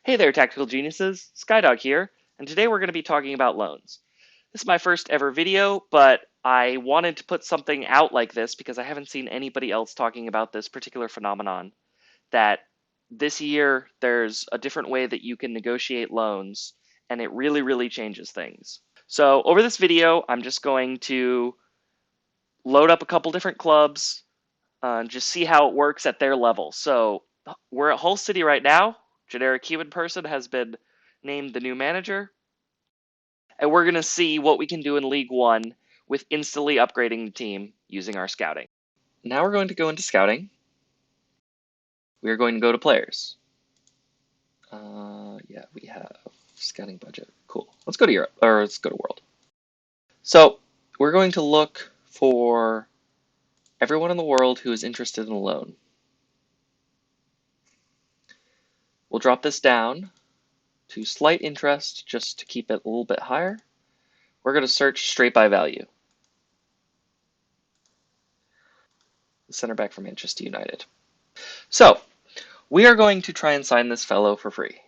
Hey there, Tactical Geniuses, Skydog here, and today we're going to be talking about loans. This is my first ever video, but I wanted to put something out like this because I haven't seen anybody else talking about this particular phenomenon, that this year there's a different way that you can negotiate loans, and it really, really changes things. So over this video, I'm just going to load up a couple different clubs, and just see how it works at their level. So we're at Hull City right now. Generic Human Person has been named the new manager. And we're going to see what we can do in League One with instantly upgrading the team using our scouting. Now we're going to go into scouting. We are going to go to players. Yeah, we have scouting budget. Cool. Let's go to Europe, or let's go to World. So we're going to look for everyone in the world who is interested in a loan. We'll drop this down to slight interest just to keep it a little bit higher. We're going to search straight by value. The center back from Manchester United. So we are going to try and sign this fellow for free.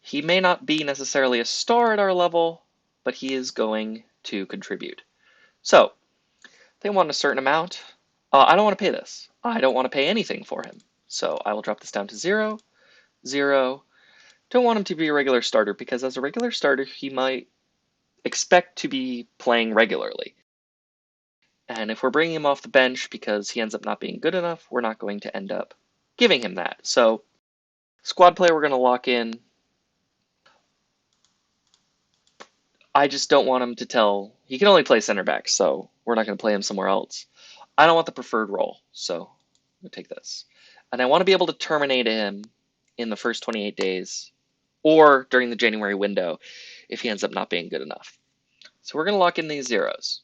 He may not be necessarily a star at our level, but he is going to contribute. So they want a certain amount. I don't want to pay this. I don't want to pay anything for him. So I will drop this down to 0, 0. Don't want him to be a regular starter because as a regular starter, he might expect to be playing regularly. And if we're bringing him off the bench because he ends up not being good enough, we're not going to end up giving him that. So squad play we're going to lock in. I just don't want him to tell. He can only play center back, so we're not going to play him somewhere else. I don't want the preferred role, so I'm going to take this. And I want to be able to terminate him in the first 28 days or during the January window if he ends up not being good enough. So we're going to lock in these zeros.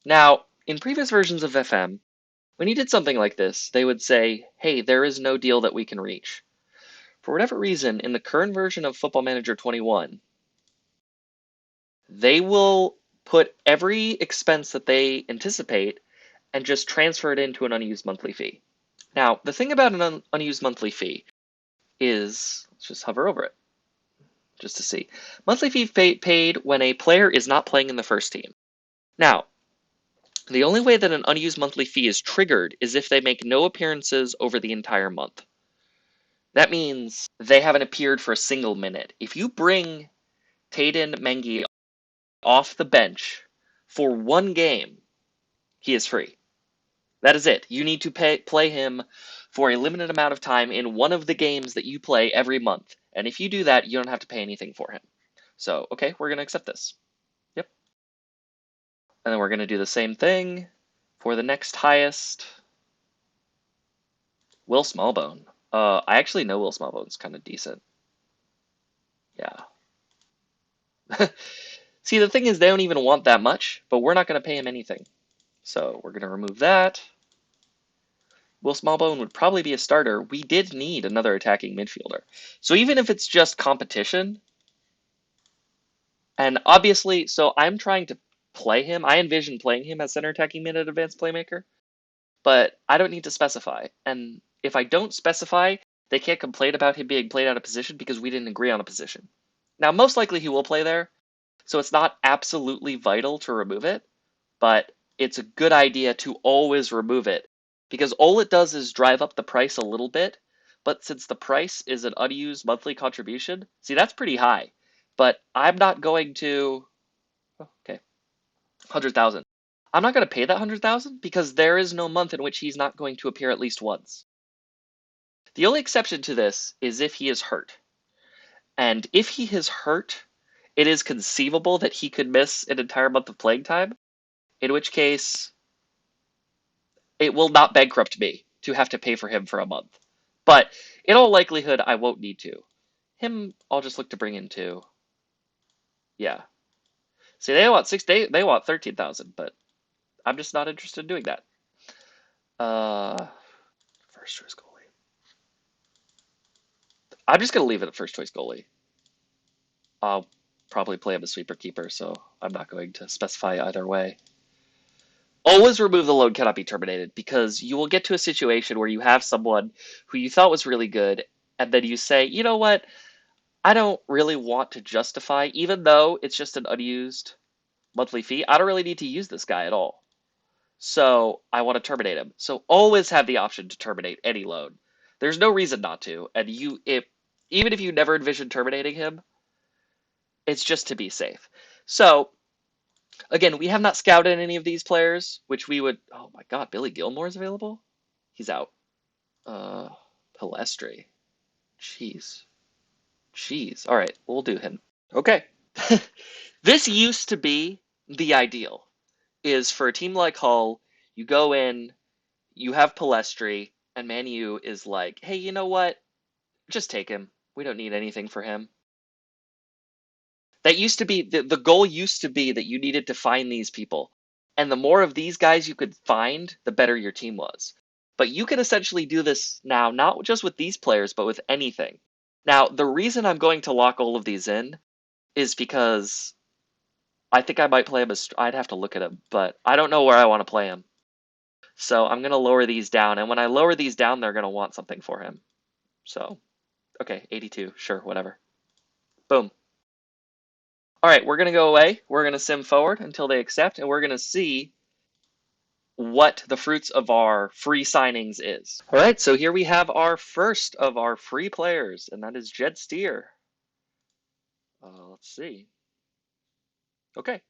Now, in previous versions of FM, when you did something like this, they would say, hey, there is no deal that we can reach. For whatever reason, in the current version of Football Manager 21, they will put every expense that they anticipate and just transfer it into an unused monthly fee. Now, the thing about an unused monthly fee is, let's just hover over it just to see. Monthly fee paid when a player is not playing in the first team. Now, the only way that an unused monthly fee is triggered is if they make no appearances over the entire month. That means they haven't appeared for a single minute. If you bring Tayden Mengi off the bench for one game, he is free. That is it. You need to play him for a limited amount of time in one of the games that you play every month. And if you do that, you don't have to pay anything for him. So, okay, we're going to accept this. Yep. And then we're going to do the same thing for the next highest. Will Smallbone. I actually know Will Smallbone's kind of decent. Yeah. See, the thing is, they don't even want that much, but we're not going to pay him anything. So we're going to remove that. Will Smallbone would probably be a starter. We did need another attacking midfielder. So even if it's just competition, and obviously, so I'm trying to play him. I envision playing him as center attacking mid at advanced playmaker, but I don't need to specify. And if I don't specify, they can't complain about him being played out of position because we didn't agree on a position. Now, most likely he will play there, so it's not absolutely vital to remove it, but it's a good idea to always remove it because all it does is drive up the price a little bit. But since the price is an unused monthly contribution, see, that's pretty high. But I'm not going to, okay, 100,000. I'm not going to pay that 100,000 because there is no month in which he's not going to appear at least once. The only exception to this is if he is hurt. And if he is hurt, it is conceivable that he could miss an entire month of playing time, in which case it will not bankrupt me to have to pay for him for a month. But in all likelihood, I won't need to. Him, I'll just look to bring in too. Yeah. See, they want 6 days. They want 13,000, but I'm just not interested in doing that. First choice goalie. I'm just gonna leave it at first choice goalie. I'll probably play him as sweeper keeper, so I'm not going to specify either way. Always remove the loan cannot be terminated because you will get to a situation where you have someone who you thought was really good and then you say, you know what, I don't really want to justify, even though it's just an unused monthly fee, I don't really need to use this guy at all. So I want to terminate him. So always have the option to terminate any loan. There's no reason not to. And even if you never envision terminating him, it's just to be safe. So again, we have not scouted any of these players, which we would. Oh my God, Billy Gilmore's available. He's out. Uh, Palestre. Jeez. Jeez. All right, we'll do him. Okay. This used to be the ideal. Is for a team like Hull, you go in, you have Palestre, and Man U is like, hey, you know what? Just take him. We don't need anything for him. That used to be the goal used to be that you needed to find these people. And the more of these guys you could find, the better your team was. But you can essentially do this now, not just with these players, but with anything. Now, the reason I'm going to lock all of these in is because I think I might play him as I'd have to look at him, but I don't know where I want to play him. So I'm going to lower these down. And when I lower these down, they're going to want something for him. So, okay, 82. Sure, whatever. Boom. All right, we're going to go away. We're going to sim forward until they accept, and we're going to see what the fruits of our free signings is. All right, so here we have our first of our free players, and that is Jed Steer. Let's see. Okay.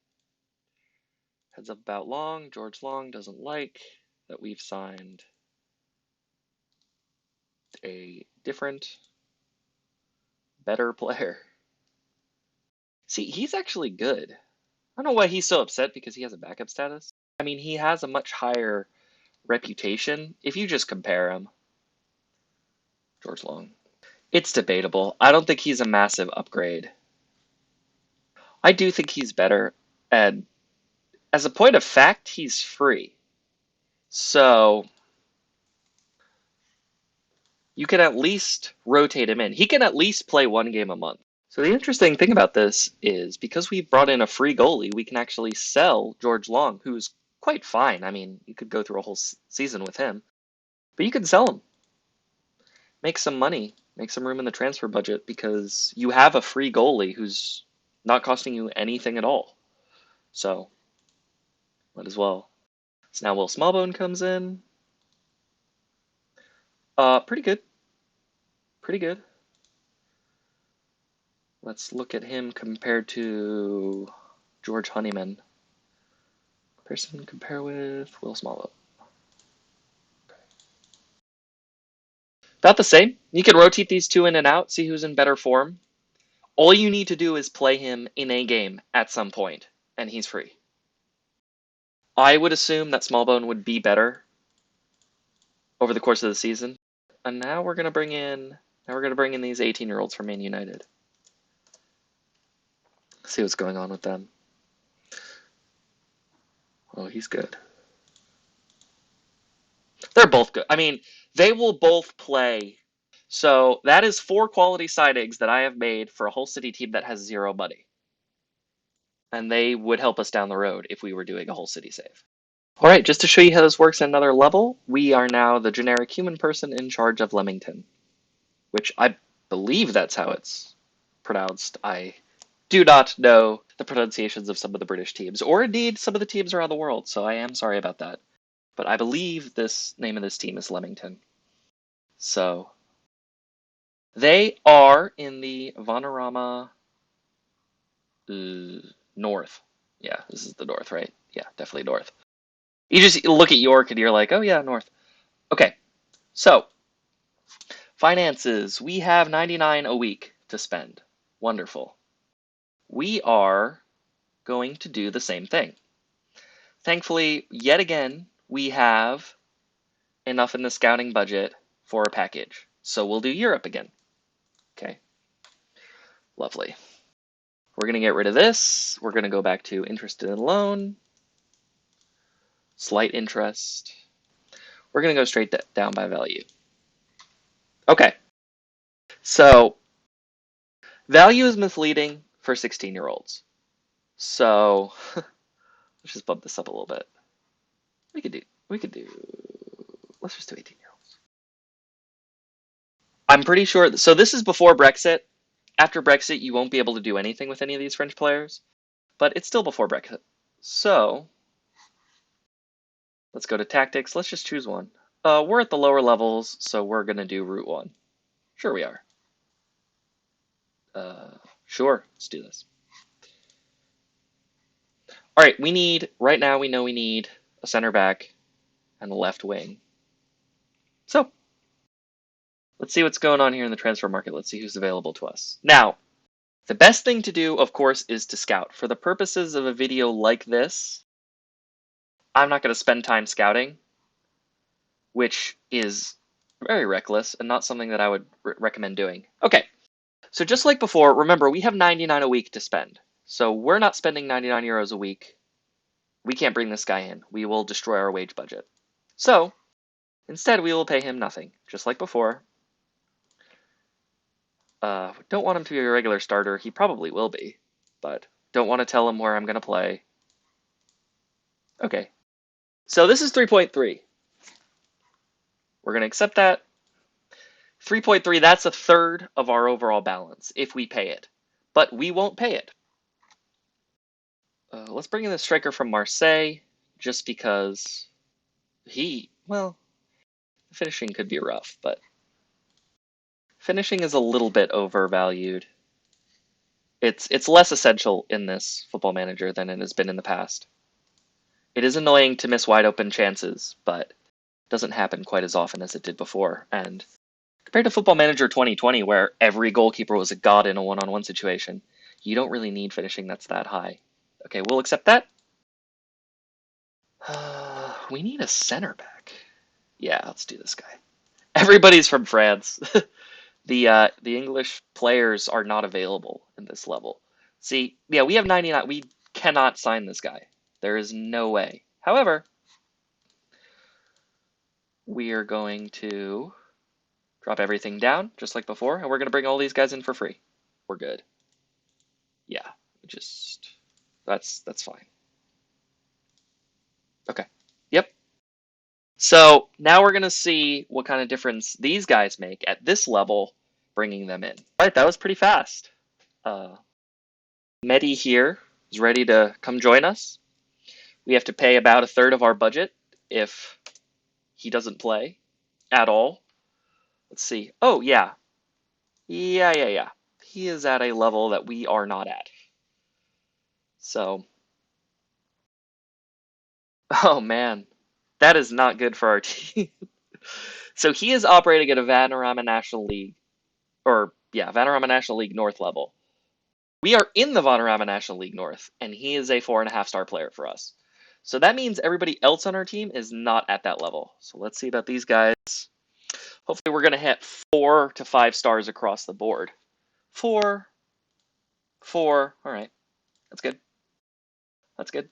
Heads up about Long. George Long doesn't like that we've signed a different, better player. See, he's actually good. I don't know why he's so upset because he has a backup status. I mean, he has a much higher reputation if you just compare him. George Long. It's debatable. I don't think he's a massive upgrade. I do think he's better, and as a point of fact, he's free. So you can at least rotate him in. He can at least play one game a month. So the interesting thing about this is because we brought in a free goalie, we can actually sell George Long, who's quite fine. I mean, you could go through a whole season with him, but you can sell him, make some money, make some room in the transfer budget because you have a free goalie who's not costing you anything at all. So might as well. So now Will Smallbone comes in. Pretty good. Pretty good. Let's look at him compared to George Honeyman. Person compare with Will Smallbone. Okay. About the same. You can rotate these two in and out, see who's in better form. All you need to do is play him in a game at some point, and he's free. I would assume that Smallbone would be better over the course of the season. And now we're gonna bring in these 18-year-olds from Man United. See what's going on with them. Oh, he's good. They're both good. I mean, they will both play. So that is 4 quality signings that I have made for a Hull City team that has 0 money. And they would help us down the road if we were doing a Hull City save. All right, just to show you how this works at another level, we are now the generic human person in charge of Leamington, which I believe that's how it's pronounced. I do not know the pronunciations of some of the British teams, or indeed some of the teams around the world, so I am sorry about that. But I believe this name of this team is Leamington. So they are in the Vanarama north. Yeah, this is the north, right? Yeah, definitely north. You just look at York and you're like, oh yeah, north. Okay, so finances. We have 99 a week to spend. Wonderful. We are going to do the same thing. Thankfully, yet again, we have enough in the scouting budget for a package. So we'll do Europe again. Okay. Lovely. We're going to get rid of this. We're going to go back to interested in loan. Slight interest. We're going to go straight down by value. Okay. So value is misleading for 16-year-olds. So let's just bump this up a little bit. We could do, let's just do 18-year-olds. I'm pretty sure. So this is before Brexit. After Brexit, you won't be able to do anything with any of these French players, but it's still before Brexit. So let's go to tactics. Let's just choose one. We're at the lower levels, so we're going to do route 1. Sure we are. Sure, let's do this. All right, right now we know we need a center back and a left wing. So let's see what's going on here in the transfer market. Let's see who's available to us. Now, the best thing to do, of course, is to scout. For the purposes of a video like this, I'm not going to spend time scouting, which is very reckless and not something that I would recommend doing. Okay, so just like before, remember, we have 99 a week to spend. So we're not spending 99 euros a week. We can't bring this guy in. We will destroy our wage budget. So instead, we will pay him nothing, just like before. Don't want him to be a regular starter. He probably will be, but don't want to tell him where I'm going to play. Okay, so this is 3.3. We're going to accept that. 3.3, that's a third of our overall balance if we pay it, but we won't pay it. Let's bring in the striker from Marseille, just because well, finishing could be rough, but finishing is a little bit overvalued. It's less essential in this Football Manager than it has been in the past. It is annoying to miss wide open chances, but it doesn't happen quite as often as it did before. And compared to Football Manager 2020, where every goalkeeper was a god in a one-on-one situation, you don't really need finishing that's that high. Okay, we'll accept that. We need a center back. Yeah, let's do this guy. Everybody's from France. The English players are not available in this level. See, yeah, we have 99. We cannot sign this guy. There is no way. However, we are going to drop everything down, just like before, and we're going to bring all these guys in for free. We're good. Yeah, that's fine. Okay, yep. So now we're going to see what kind of difference these guys make at this level, bringing them in. All right, that was pretty fast. Medi here is ready to come join us. We have to pay about a third of our budget if he doesn't play at all. Let's see. Oh, yeah. Yeah. He is at a level that we are not at. So, oh man, that is not good for our team. So he is operating at a Vanarama National League, Vanarama National League North level. We are in the Vanarama National League North, and he is a 4.5-star player for us. So that means everybody else on our team is not at that level. So let's see about these guys. Hopefully we're going to hit 4 to 5 stars across the board. 4. All right. That's good. That's good.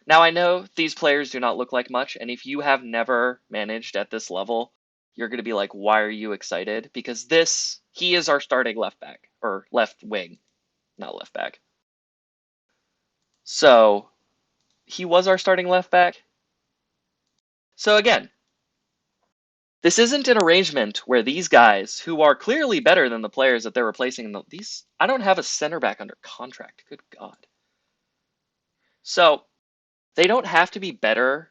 Now I know these players do not look like much, and if you have never managed at this level, you're going to be like, why are you excited? Because he is our starting left back, or left wing, not left back. So he was our starting left back. So again, this isn't an arrangement where these guys, who are clearly better than the players that they're replacing, I don't have a center back under contract. Good God. So they don't have to be better.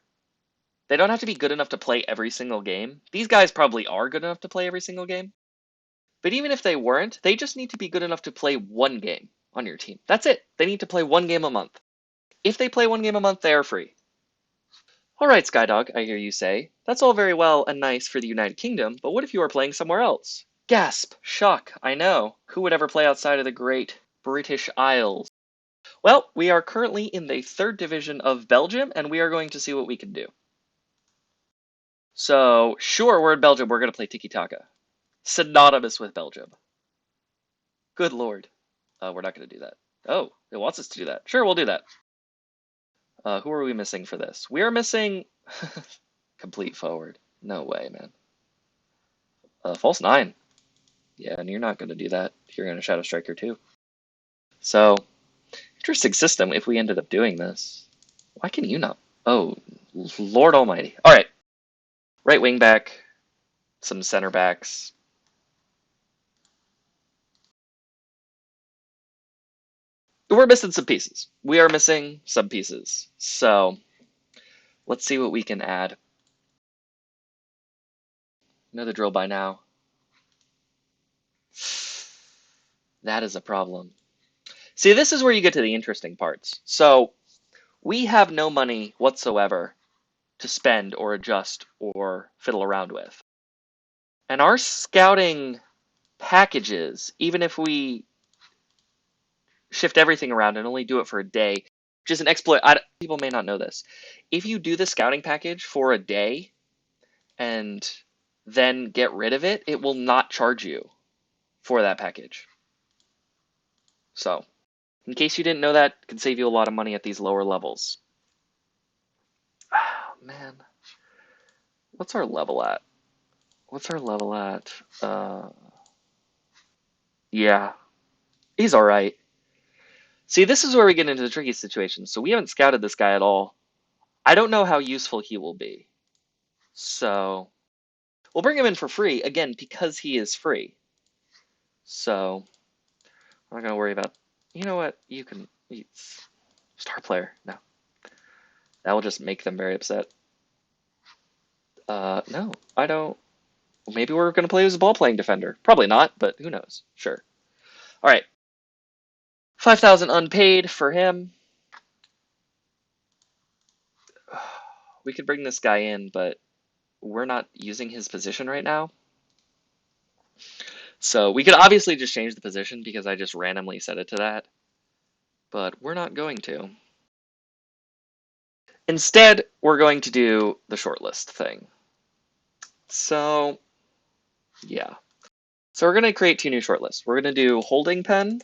They don't have to be good enough to play every single game. These guys probably are good enough to play every single game. But even if they weren't, they just need to be good enough to play one game on your team. That's it. They need to play one game a month. If they play one game a month, they are free. All right, Skydog, I hear you say. That's all very well and nice for the United Kingdom, but what if you are playing somewhere else? Gasp! Shock! I know. Who would ever play outside of the great British Isles? Well, we are currently in the 3rd division of Belgium, and we are going to see what we can do. So, sure, we're in Belgium. We're going to play tiki-taka. Synonymous with Belgium. Good lord. We're not going to do that. Oh, it wants us to do that. Sure, we'll do that. Who are we missing for this? We are missing complete forward. No way, man. False 9. Yeah, and you're not going to do that. You're going to Shadow Striker too. So, interesting system if we ended up doing this. Why can you not? Oh, Lord Almighty. All right. Right wing back. some center backs. We're missing some pieces. We are missing some pieces. So let's see what we can add. Know the drill by now. That is a problem. See, this is where you get to the interesting parts. So we have no money whatsoever to spend or adjust or fiddle around with. And our scouting packages, even if we shift everything around and only do it for a day, which is an exploit. People may not know this. If you do the scouting package for a day and then get rid of it, it will not charge you for that package. So, in case you didn't know that, it can save you a lot of money at these lower levels. Oh, man. What's our level at? Yeah. He's all right. See, this is where we get into the tricky situation. So we haven't scouted this guy at all. I don't know how useful he will be. So we'll bring him in for free, again, because he is free. So I'm not going to worry about, you know what, you can, star player, no. That will just make them very upset. No, I don't. Maybe we're going to play as a ball-playing defender. Probably not, but who knows? Sure. All right. 5,000 unpaid for him. We could bring this guy in, but we're not using his position right now. So we could obviously just change the position because I just randomly set it to that. But we're not going to. Instead, we're going to do the shortlist thing. So, yeah. So we're going to create 2 new shortlists. We're going to do holding pen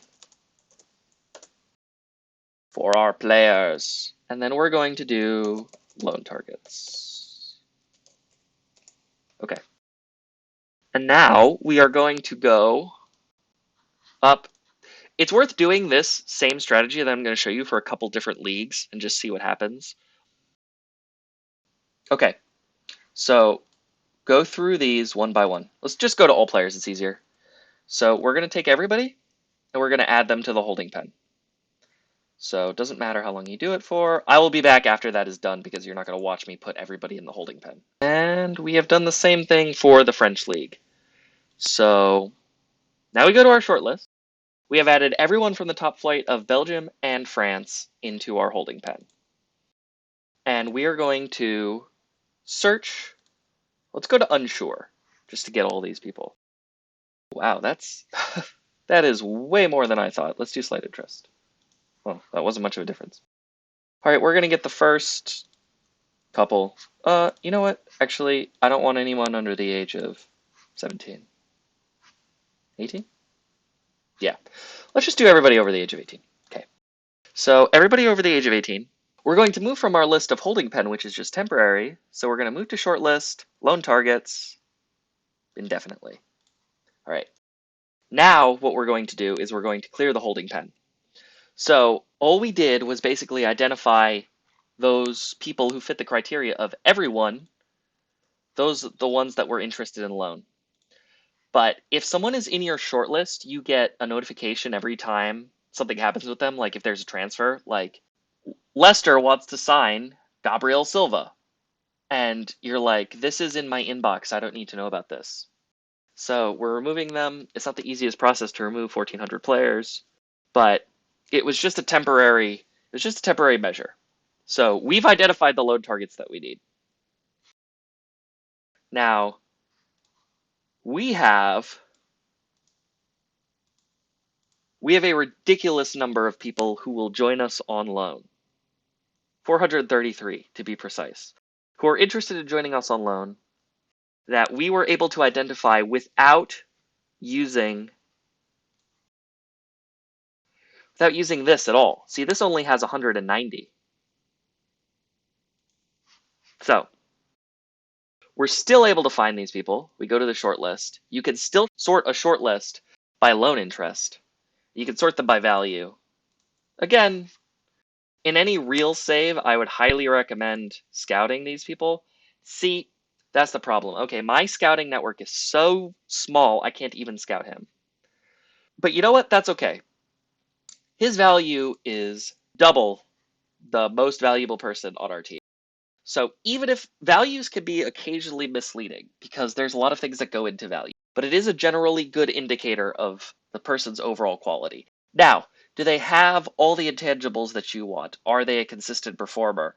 for our players. And then we're going to do loan targets. Okay. And now we are going to go up. It's worth doing this same strategy that I'm going to show you for a couple different leagues and just see what happens. Okay. So go through these one by one. Let's just go to all players. It's easier. So we're going to take everybody and we're going to add them to the holding pen. So it doesn't matter how long you do it for. I will be back after that is done because you're not going to watch me put everybody in the holding pen. And we have done the same thing for the French League. So now we go to our short list. We have added everyone from the top flight of Belgium and France into our holding pen. And we are going to search. Let's go to unsure just to get all these people. Wow, that is way more than I thought. Let's do slight interest. Well, that wasn't much of a difference. All right, we're going to get the first couple. You know what? Actually, I don't want anyone under the age of 17. 18? Yeah. Let's just do everybody over the age of 18. Okay. So everybody over the age of 18. We're going to move from our list of holding pen, which is just temporary. So we're going to move to short list, loan targets, indefinitely. All right. Now what we're going to do is we're going to clear the holding pen. So all we did was basically identify those people who fit the criteria of everyone, the ones that were interested in loan. But if someone is in your shortlist, you get a notification every time something happens with them, like if there's a transfer, like Leicester wants to sign Gabriel Silva. And you're like, this is in my inbox. I don't need to know about this. So we're removing them. It's not the easiest process to remove 1,400 players, but it was just a temporary measure. So we've identified the load targets that we need. Now, we have a ridiculous number of people who will join us on loan. 433 to be precise, who are interested in joining us on loan that we were able to identify without using this at all. See, this only has 190. So we're still able to find these people. We go to the short list. You can still sort a short list by loan interest. You can sort them by value. Again, in any real save, I would highly recommend scouting these people. See, That's the problem. Okay, my scouting network is so small, I can't even scout him. But you know what? That's okay. His value is double the most valuable person on our team. So even if values can be occasionally misleading, because there's a lot of things that go into value, but it is a generally good indicator of the person's overall quality. Now, do they have all the intangibles that you want? Are they a consistent performer?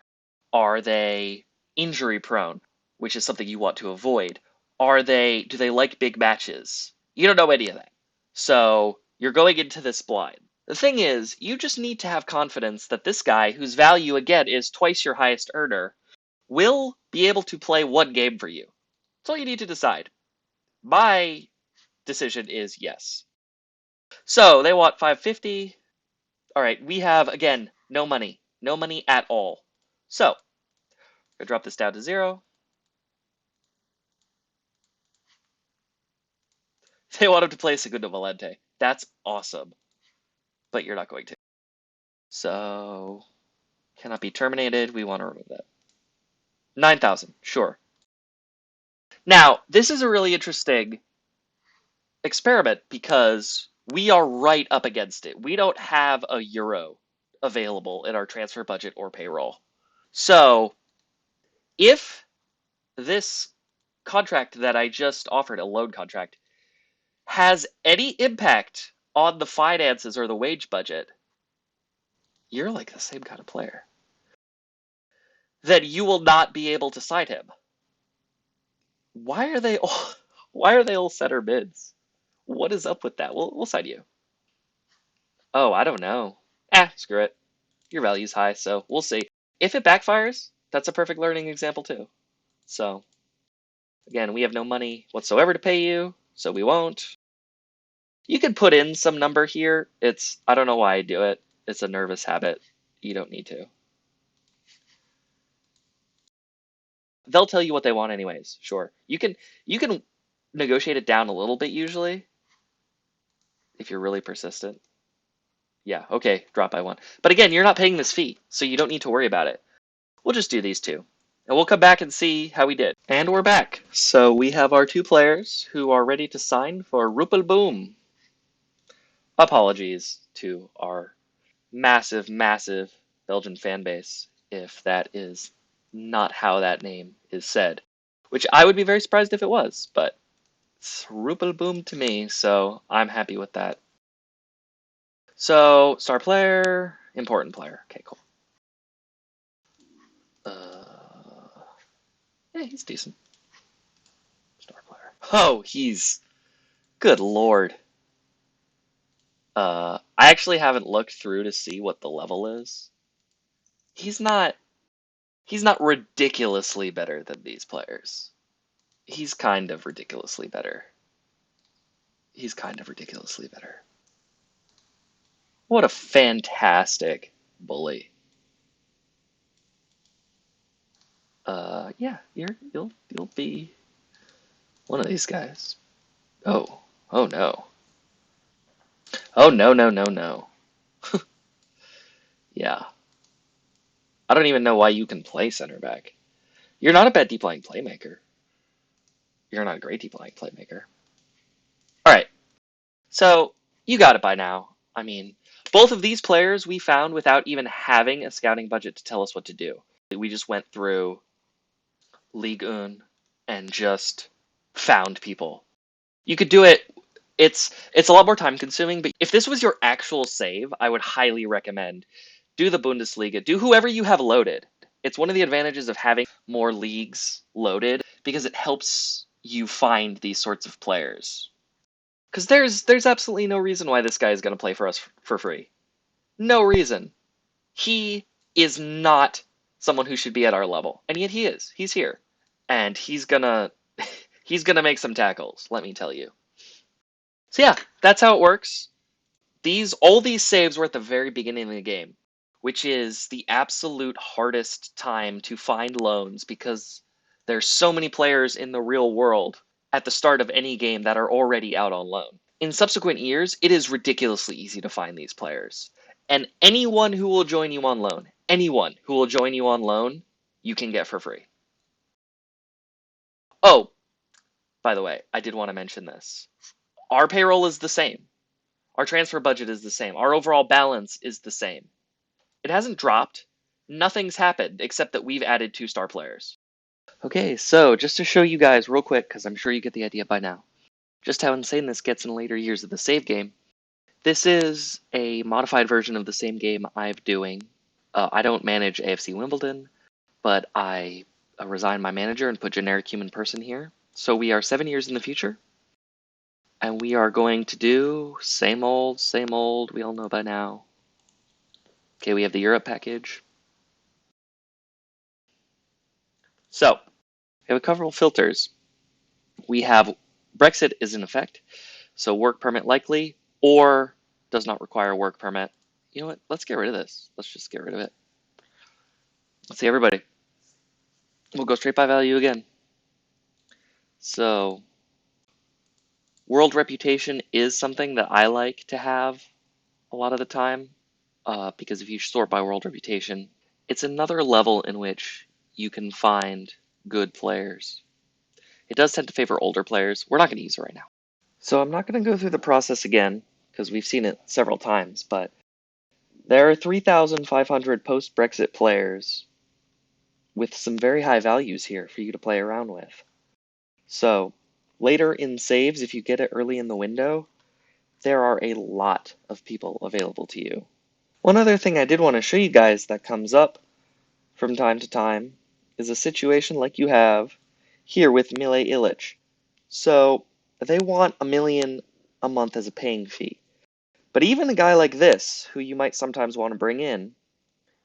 Are they injury prone, which is something you want to avoid? Do they like big matches? You don't know any of that. So you're going into this blind. The thing is, you just need to have confidence that this guy, whose value again is twice your highest earner, will be able to play one game for you. That's all you need to decide. My decision is yes. So they want 550. All right, we have, again, no money. No money at all. So, I'm going to drop this down to 0. They want him to play Segundo Valente. That's awesome. But you're not going to. So, cannot be terminated. We want to remove that. 9,000, sure. Now, this is a really interesting experiment because we are right up against it. We don't have a euro available in our transfer budget or payroll. So, if this contract that I just offered, a loan contract, has any impact on the finances or the wage budget, you're like the same kind of player. Then you will not be able to sign him. Why are they all center mids? What is up with that? We'll sign you. Oh, I don't know. Screw it. Your value's high, so we'll see. If it backfires, that's a perfect learning example too. So, again, we have no money whatsoever to pay you, so we won't. You can put in some number here. I don't know why I do it. It's a nervous habit. You don't need to. They'll tell you what they want anyways. Sure. You can negotiate it down a little bit usually if you're really persistent. Yeah, okay, drop by 1. But again, you're not paying this fee, so you don't need to worry about it. We'll just do these 2. And we'll come back and see how we did. And we're back. So we have our 2 players who are ready to sign for Rupelboom. Apologies to our massive, massive Belgian fan base if that is not how that name is said. Which I would be very surprised if it was, but it's Rupelboom to me, so I'm happy with that. So, star player, important player. Okay, cool. Yeah, he's decent. Star player. Oh, he's... Good lord. I actually haven't looked through to see what the level is. He's not ridiculously better than these players. He's kind of ridiculously better. What a fantastic bully. Yeah, you'll be one of these guys. Oh no. Oh no. Yeah. I don't even know why you can play center back. You're not a bad deep lying playmaker. You're not a great deep lying playmaker. All right. So you got it by now. I mean, both of these players we found without even having a scouting budget to tell us what to do. We just went through Ligue 1 and just found people. You could do it. It's a lot more time consuming, but if this was your actual save, I would highly recommend do the Bundesliga, do whoever you have loaded. It's one of the advantages of having more leagues loaded because it helps you find these sorts of players. Because there's absolutely no reason why this guy is going to play for us for free. No reason. He is not someone who should be at our level, and yet he is. He's here, and he's gonna make some tackles. Let me tell you. So yeah, that's how it works. All these saves were at the very beginning of the game, which is the absolute hardest time to find loans because there's so many players in the real world at the start of any game that are already out on loan. In subsequent years, it is ridiculously easy to find these players. And anyone who will join you on loan, you can get for free. Oh, by the way, I did want to mention this. Our payroll is the same. Our transfer budget is the same. Our overall balance is the same. It hasn't dropped. Nothing's happened except that we've added 2-star players. Okay, so just to show you guys real quick, because I'm sure you get the idea by now, just how insane this gets in later years of the save game. This is a modified version of the same game I'm doing. I don't manage AFC Wimbledon, but I resigned my manager and put generic human person here. So we are 7 years in the future, and we are going to do same old, we all know by now. Okay, we have the Europe package. So, we have a couple filters. We have Brexit is in effect, so work permit likely, or does not require a work permit. You know what? Let's get rid of this. Let's just get rid of it. Let's see everybody. We'll go straight by value again. So, world reputation is something that I like to have a lot of the time, because if you sort by world reputation, it's another level in which you can find good players. It does tend to favor older players. We're not going to use it right now. So I'm not going to go through the process again, because we've seen it several times, but there are 3,500 post-Brexit players with some very high values here for you to play around with. So later in saves, if you get it early in the window, there are a lot of people available to you. One other thing I did want to show you guys that comes up from time to time is a situation like you have here with Mile Illich. So they want $1 million a month as a paying fee. But even a guy like this, who you might sometimes want to bring in,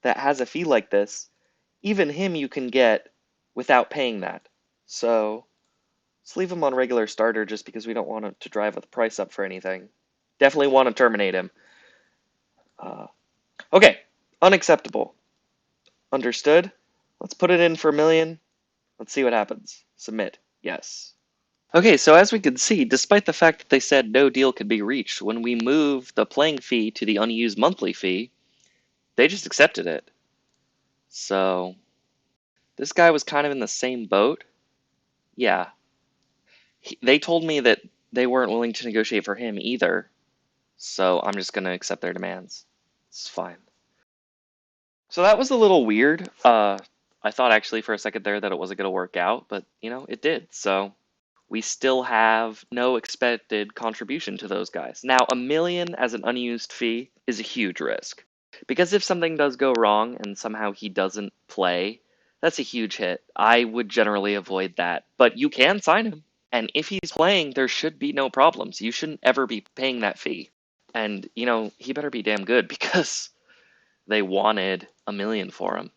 that has a fee like this, even him you can get without paying that. So let's leave him on regular starter just because we don't want him to drive the price up for anything. Definitely want to terminate him. Okay, unacceptable. Understood. Let's put it in for $1 million. Let's see what happens. Submit. Yes. Okay, so as we can see, despite the fact that they said no deal could be reached, when we move the playing fee to the unused monthly fee, they just accepted it. So this guy was kind of in the same boat. Yeah. They told me that they weren't willing to negotiate for him either. So I'm just going to accept their demands. It's fine. So that was a little weird. I thought actually for a second there that it wasn't going to work out, but it did. So we still have no expected contribution to those guys. Now, $1 million as an unused fee is a huge risk. Because if something does go wrong and somehow he doesn't play, that's a huge hit. I would generally avoid that. But you can sign him. And if he's playing, there should be no problems. You shouldn't ever be paying that fee. And, he better be damn good because they wanted $1 million for him.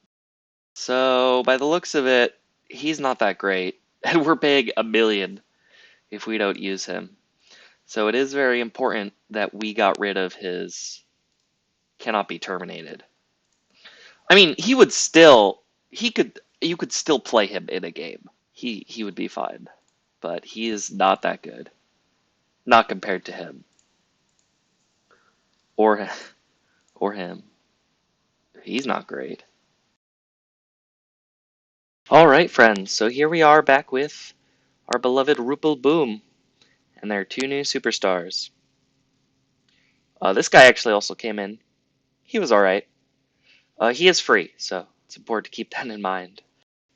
So, by the looks of it, he's not that great. And we're paying $1 million if we don't use him. So it is very important that we got rid of his cannot be terminated. I mean, you could still play him in a game. He would be fine. But he is not that good. Not compared to him. Or him. He's not great. Alright, friends, so here we are back with our beloved Rupal Boom and their 2 new superstars. This guy actually also came in. He was alright. He is free, so it's important to keep that in mind.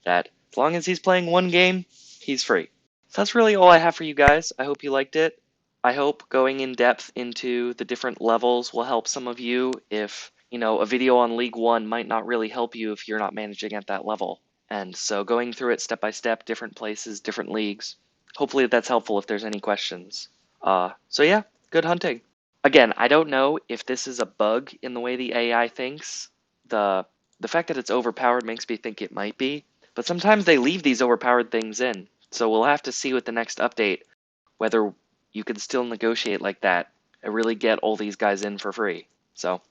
That as long as he's playing one game, he's free. So that's really all I have for you guys. I hope you liked it. I hope going in depth into the different levels will help some of you if, a video on League 1 might not really help you if you're not managing at that level. And so going through it step by step, different places, different leagues, hopefully that's helpful if there's any questions. So yeah, good hunting. Again, I don't know if this is a bug in the way the AI thinks. The fact that it's overpowered makes me think it might be, but sometimes they leave these overpowered things in. So we'll have to see with the next update whether you can still negotiate like that and really get all these guys in for free. So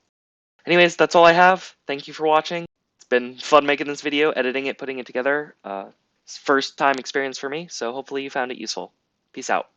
anyways, that's all I have. Thank you for watching. It's been fun making this video, editing it, putting it together. It's first time experience for me, so hopefully you found it useful. Peace out.